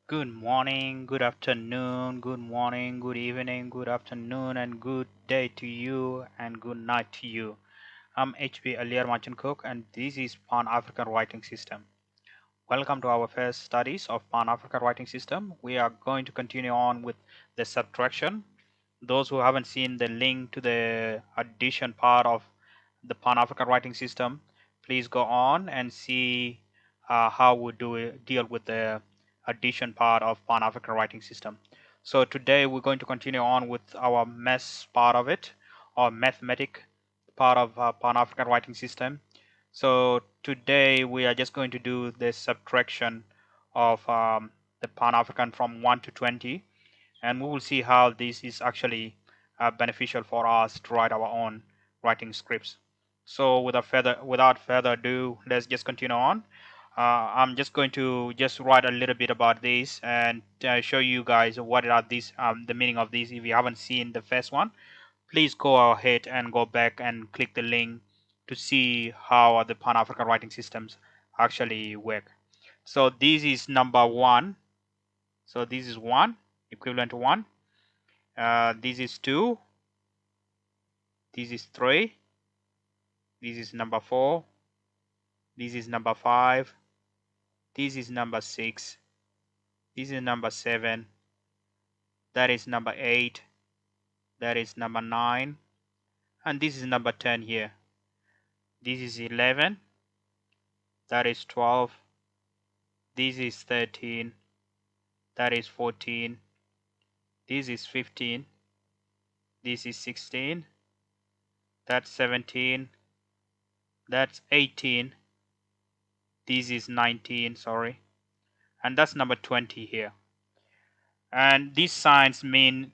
Good morning, good afternoon, good morning, good evening, good afternoon, and good day to you, and good night to you. I'm HB Alier Merchant Cook, and this is Pan African Writing System. Welcome to our first studies of Pan African Writing System. We are going to continue on with the subtraction. Those who haven't seen the link to the addition part of the Pan African Writing System, please go on and see how we deal with the addition part of Pan African Writing System. So today we're going to continue on with our math part of it, or mathematic part of Pan African Writing System. So today we are just going to do the subtraction of the Pan African from 1 to 20, and we will see how this is actually beneficial for us to write our own writing scripts. So without further ado, let's just continue on. I'm just going to just write a little bit about this and show you guys what are these the meaning of these. If you haven't seen the first one, please go ahead and go back and click the link to see how the Pan-African writing systems actually work. So this is number 1. So this is 1, equivalent to 1. This is 2. This is 3. This is number 4. This is number 5. This is number 6. This is number 7. That is number 8. That is number 9. And this is number 10 here. This is 11. That is 12. This is 13. That is 14. This is 15. This is 16. That's 17. That's 18. This is 19, sorry. And that's number 20 here. And these signs mean,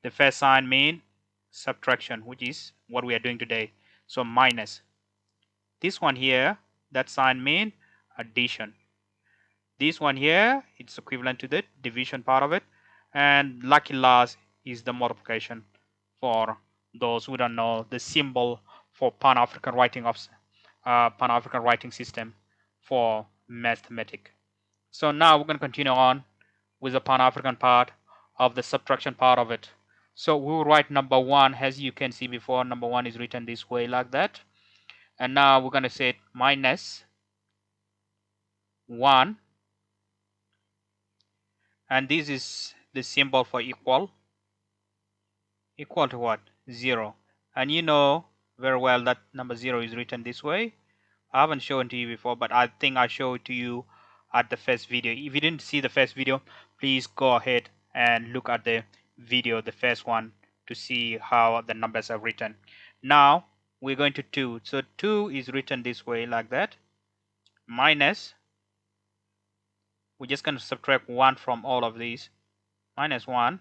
the first sign mean subtraction, which is what we are doing today. So minus. This one here, that sign mean addition. This one here, it's equivalent to the division part of it. And lucky last is the multiplication. For those who don't know, the symbol for Pan-African writing Pan-African writing system for mathematics. So now we're going to continue on with the Pan-African part of the subtraction part of it. So we will write number 1, as you can see before. Number 1 is written this way, like that. And now we're going to say minus 1, and this is the symbol for equal. Equal to what? 0. And you know very well that number 0 is written this way. I haven't shown to you before, but I think I showed it to you at the first video. If you didn't see the first video, please go ahead and look at the video, the first one, to see how the numbers are written. Now we're going to 2. So 2 is written this way, like that. Minus, we're just going to subtract 1 from all of these. Minus 1,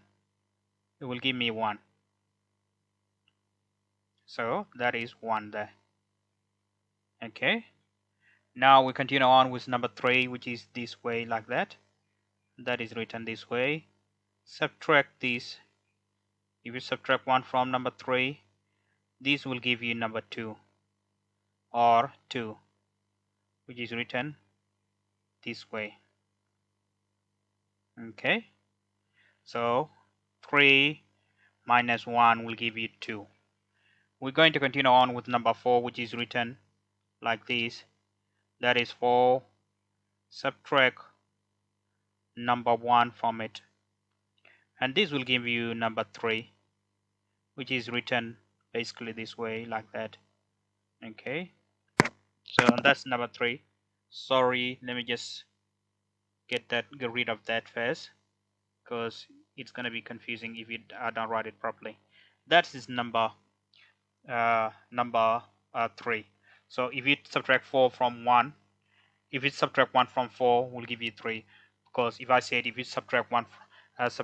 it will give me 1. So that is 1 there. Okay. Now we continue on with number 3, which is this way, like that. That is written this way. Subtract this. If you subtract 1 from number 3, this will give you number 2, or 2, which is written this way. Okay. So 3 minus 1 will give you 2. We're going to continue on with number 4, which is written like this. That is 4. Subtract number 1 from it, and this will give you number 3, which is written basically this way, like that. Okay. So that's number 3. Sorry, let me just get rid of that first, because it's going to be confusing if you don't write it properly. That is number 3. So if you subtract 4 from 1, if you subtract 1 from 4, will give you 3. Because if I said if you subtract 1, if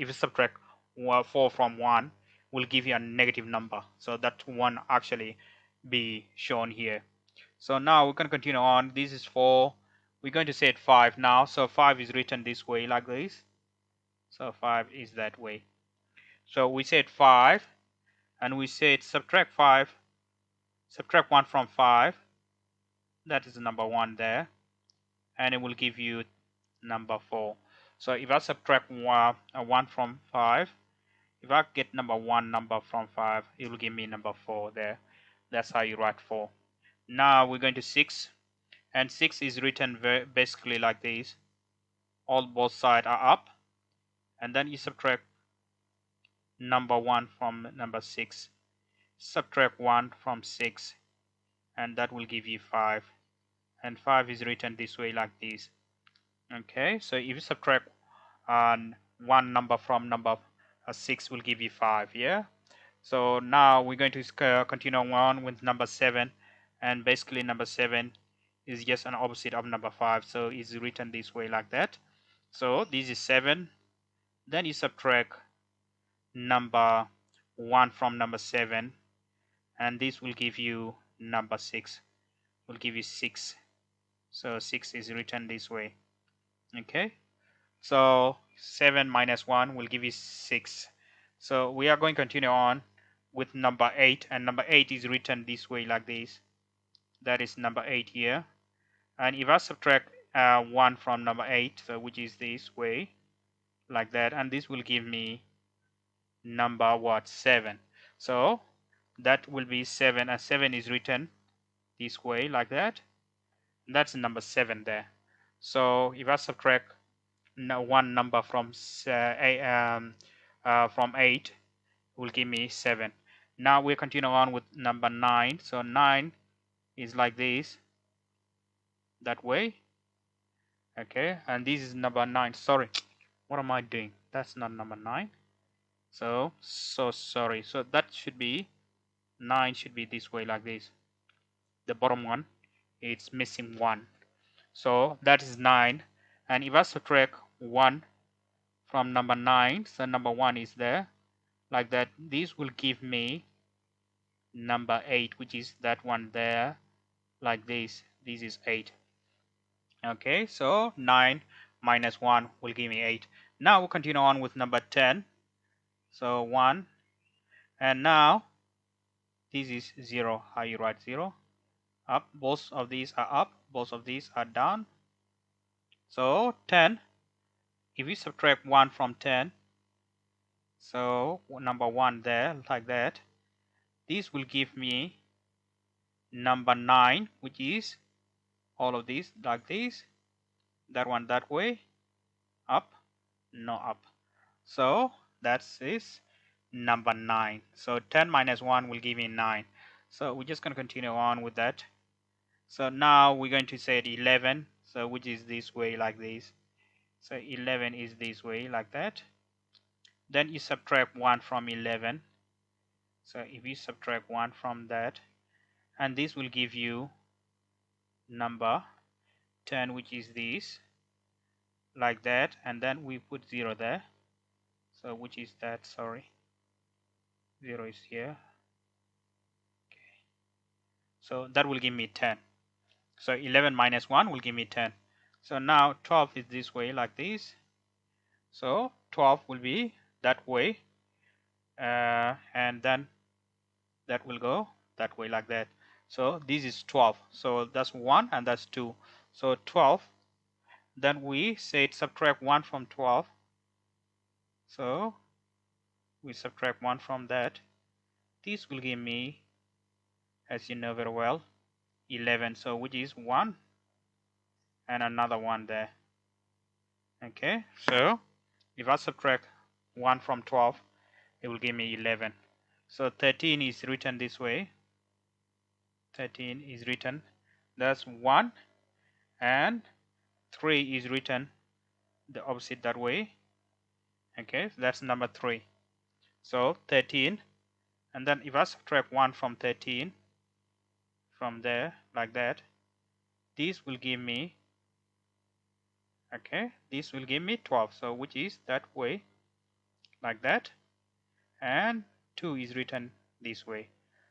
you subtract 4 from 1, will give you a negative number. So that one actually be shown here. So now we're going to continue on. This is 4. We're going to set 5 now. So 5 is written this way, like this. So 5 is that way. So we said 5, and we said subtract 5. Subtract 1 from 5. That is number 1 there. and it will give you number 4. So if I subtract 1 from 5, if I get number 1 number from 5, it will give me number 4 there. That's how you write 4. Now we're going to 6, and 6 is written basically like this. All both sides are up, and then you subtract number 1 from number 6. Subtract 1 from 6, and that will give you 5. And 5 is written this way like this. Okay, so if you subtract one number from number 6 will give you 5. Yeah. So now we're going to continue on with number 7, and basically number 7 is just an opposite of number 5, so it's written this way like that. So this is 7, then you subtract number 1 from number 7, and this will give you number 6, will give you 6. So 6 is written this way. Okay, so 7 minus 1 will give you 6. So we are going to continue on with number 8, and number 8 is written this way like this. That is number 8 here. And if I subtract 1 from number 8, so which is this way like that, and this will give me number what, 7. So that will be 7, and 7 is written this way like that. That's number 7 there. So if I subtract one number from 8, will give me 7. Now we continue on with number 9. So 9 is like this, that way. Okay, and this is number 9. Sorry, what am I doing? That's not number 9. So sorry. So that should be 9, should be this way like this. The bottom one, it's missing 1. So that is 9. And if I subtract 1 from number 9, so number 1 is there like that, this will give me number 8, which is that one there like this. This is 8. Okay, so 9 minus 1 will give me 8. Now we'll continue on with number 10. So 1, and now this is 0. How you write 0? Up. Both of these are up, both of these are down. So 10, if we subtract 1 from 10, so number 1 there like that, this will give me number 9, which is all of these like this, that one that way, up, no up. So that is number 9. So 10 minus 1 will give me 9. So we're just going to continue on with that. So now we're going to say 11, so which is this way like this. So 11 is this way like that. Then you subtract 1 from 11. So if you subtract 1 from that, and this will give you number 10, which is this like that, and then we put 0 there. So which is that, sorry, 0 is here. Okay, so that will give me 10. So 11 minus 1 will give me 10. So now 12 is this way like this. So 12 will be that way, and then that will go that way like that. So this is 12. So that's 1 and that's 2. So 12. Then we say subtract 1 from 12. So we subtract 1 from that. This will give me, as you know very well, 11. So which is 1 and another 1 there. Okay, so if I subtract 1 from 12, it will give me 11. So 13 is written this way. 13 is written, that's 1, and 3 is written the opposite that way. Okay, so that's number 3. So 13, and then if I subtract 1 from 13 from there like that, this will give me, okay, this will give me 12. So which is that way like that, and 2 is written this way.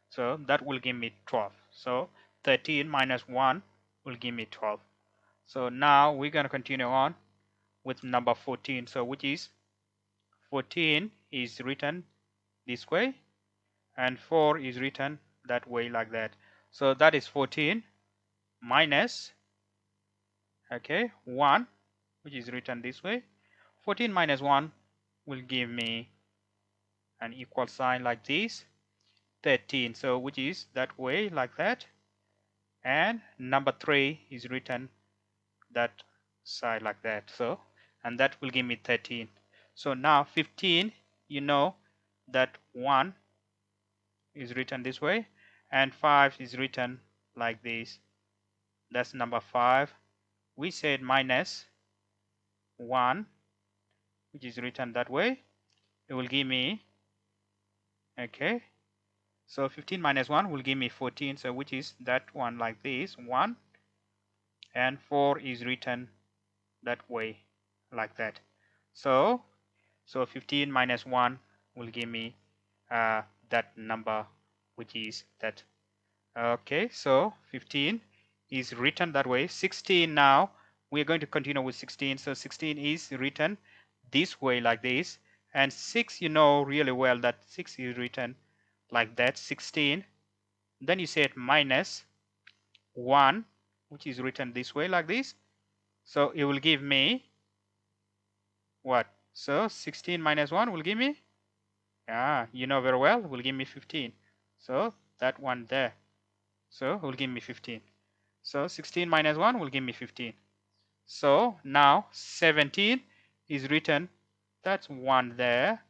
So that will give me 12. So 13 minus 1 will give me 12. So now we're going to continue on with number 14. So which is 14 is written this way, and 4 is written that way like that. So that is 14 minus Okay, 1, which is written this way. 14 minus 1 will give me an equal sign like this. 13, so which is that way, like that. And number 3 is written that side like that. So, and that will give me 13. So now 15, you know that 1 is written this way and 5 is written like this. That's number 5. We said minus 1, which is written that way. It will give me, okay, so 15 minus 1 will give me 14, so which is that one like this, 1, and 4 is written that way, like that. So 15 minus 1 will give me that number, which is that. Okay, so 15 is written that way. 16 now, we are going to continue with 16. So 16 is written this way, like this. And 6, you know really well that 6 is written like that, 16. Then you said minus 1, which is written this way, like this. So it will give me what? So 16 minus 1 will give me, you know very well, will give me 15. So that one there. So it will give me 15. So 16 minus 1 will give me 15. So now 17 is written, that's 1 there,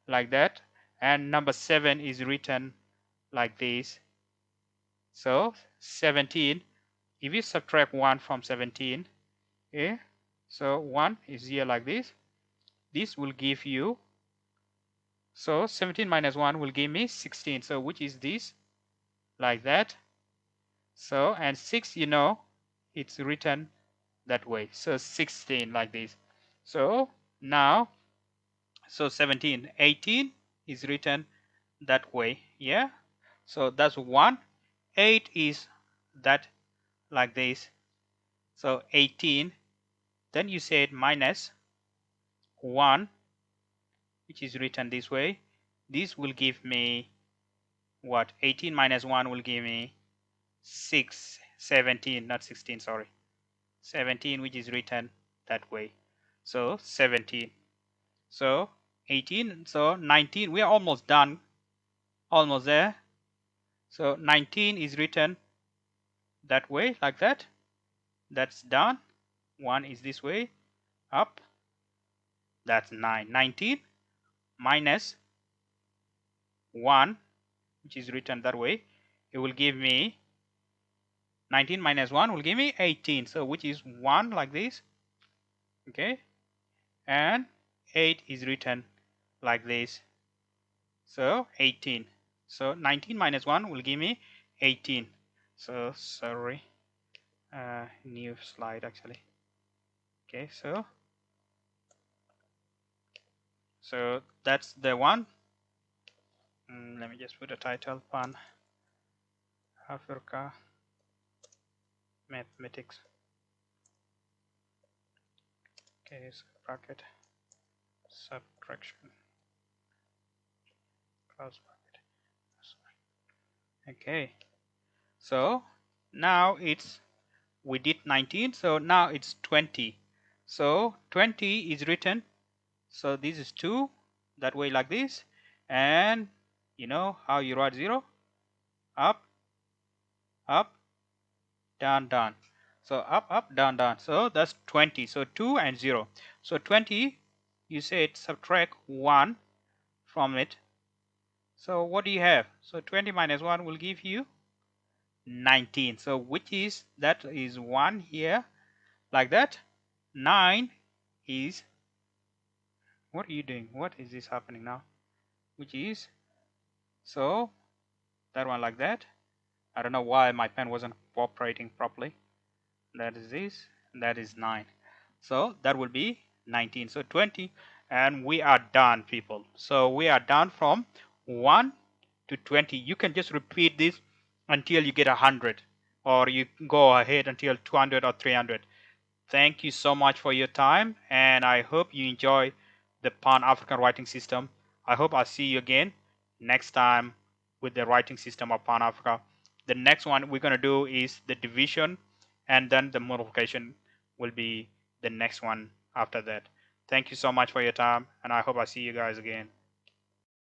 like that. And number 7 is written like this. So 17, if you subtract 1 from 17, so 1 is here like this. This will give you, so 17 minus 1 will give me 16. So which is this, like that. So, and 6, you know, it's written that way. So 16 like this. So now, so 17, 18 is written that way. Yeah. So that's 1. 8 is that like this. So 18. Then you said minus 1, which is written this way. This will give me what? 18 minus 1 will give me 17, not 16, sorry. 17, which is written that way. So 17. So 18, so 19, we are almost done, almost there. So 19 is written that way, like that. That's done. 1 is this way, up. That's 9. 19 minus 1, which is written that way. It will give me 19 minus 1 will give me 18. So which is 1 like this. Okay. And 8 is written like this. So 18. So 19 minus 1 will give me 18. So sorry, new slide actually. Okay, so that's the one. Let me just put a title, Pan Africa Mathematics. Okay, so bracket subtraction close bracket. Okay, so now it's, we did 19, so now it's 20. So 20 is written, so this is 2, that way like this. And you know how you write 0? Up, up, down, down. So up, up, down, down. So that's 20. So 2 and 0. So 20, you said subtract 1 from it. So what do you have? So 20 minus 1 will give you 19. So which is, that is 1 here, like that. 9 is, what are you doing? What is this happening now? Which is, so that one like that. I don't know why my pen wasn't cooperating properly. That is this, that is 9. So that will be 19. So 20, and we are done, people. So we are done from 1 to 20. You can just repeat this until you get 100, or you go ahead until 200 or 300. Thank you so much for your time, and I hope you enjoy the Pan-African writing system. I hope I'll see you again next time with the writing system of Pan-Africa. The next one we're going to do is the division and then the multiplication. will be the next one after that. Thank you so much for your time, and I hope I see you guys again.